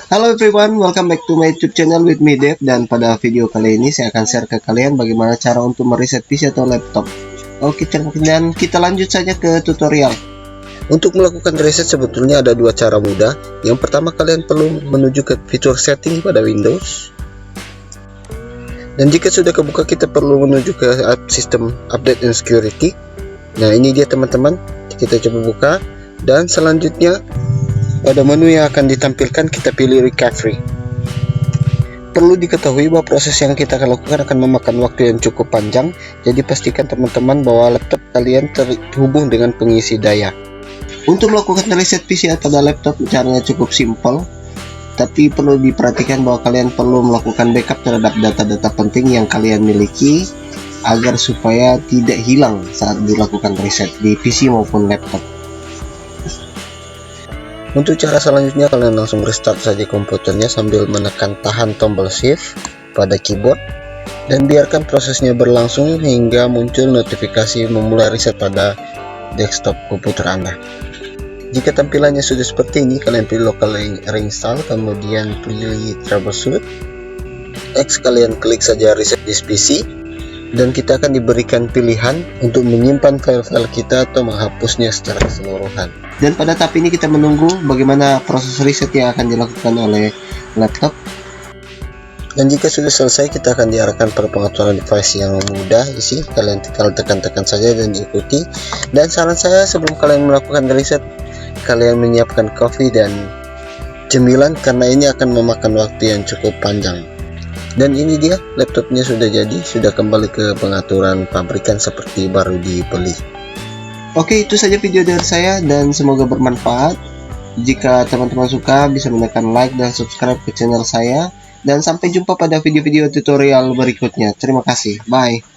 Halo everyone, welcome back to my YouTube channel with me Dev. Dan pada video kali ini saya akan share ke kalian bagaimana cara untuk mereset PC atau laptop. Oke, dan kita lanjut saja ke tutorial. Untuk melakukan reset sebetulnya ada dua cara mudah. Yang pertama, kalian perlu menuju ke fitur setting pada Windows. Dan jika sudah kebuka, kita perlu menuju ke sistem update and security. Nah, ini dia teman-teman. Kita coba buka dan selanjutnya pada menu yang akan ditampilkan kita pilih recovery. Perlu diketahui bahwa proses yang kita akan lakukan akan memakan waktu yang cukup panjang, jadi pastikan teman-teman bahwa laptop kalian terhubung dengan pengisi daya. Untuk melakukan reset PC atau laptop caranya cukup simpel, tapi perlu diperhatikan bahwa kalian perlu melakukan backup terhadap data-data penting yang kalian miliki agar supaya tidak hilang saat dilakukan reset di PC maupun laptop. Untuk cara selanjutnya, kalian langsung restart saja komputernya sambil menekan tahan tombol shift pada keyboard dan biarkan prosesnya berlangsung hingga muncul notifikasi memulai reset pada desktop komputer Anda. Jika tampilannya sudah seperti ini, kalian pilih local reinstall, kemudian pilih troubleshoot. Next, kalian klik saja reset this PC dan kita akan diberikan pilihan untuk menyimpan file-file kita atau menghapusnya secara keseluruhan. Dan pada tahap ini kita menunggu bagaimana proses reset yang akan dilakukan oleh laptop. Dan jika sudah selesai, kita akan diarahkan pada pengaturan device yang mudah isi. Kalian tinggal tekan-tekan saja dan diikuti. Dan saran saya, sebelum kalian melakukan reset, kalian menyiapkan kopi dan cemilan karena ini akan memakan waktu yang cukup panjang. Dan ini dia, laptopnya sudah jadi, sudah kembali ke pengaturan pabrikan seperti baru dibeli. Oke, itu saja video dari saya dan semoga bermanfaat. Jika teman-teman suka, bisa menekan like dan subscribe ke channel saya. Dan sampai jumpa pada video-video tutorial berikutnya. Terima kasih, bye.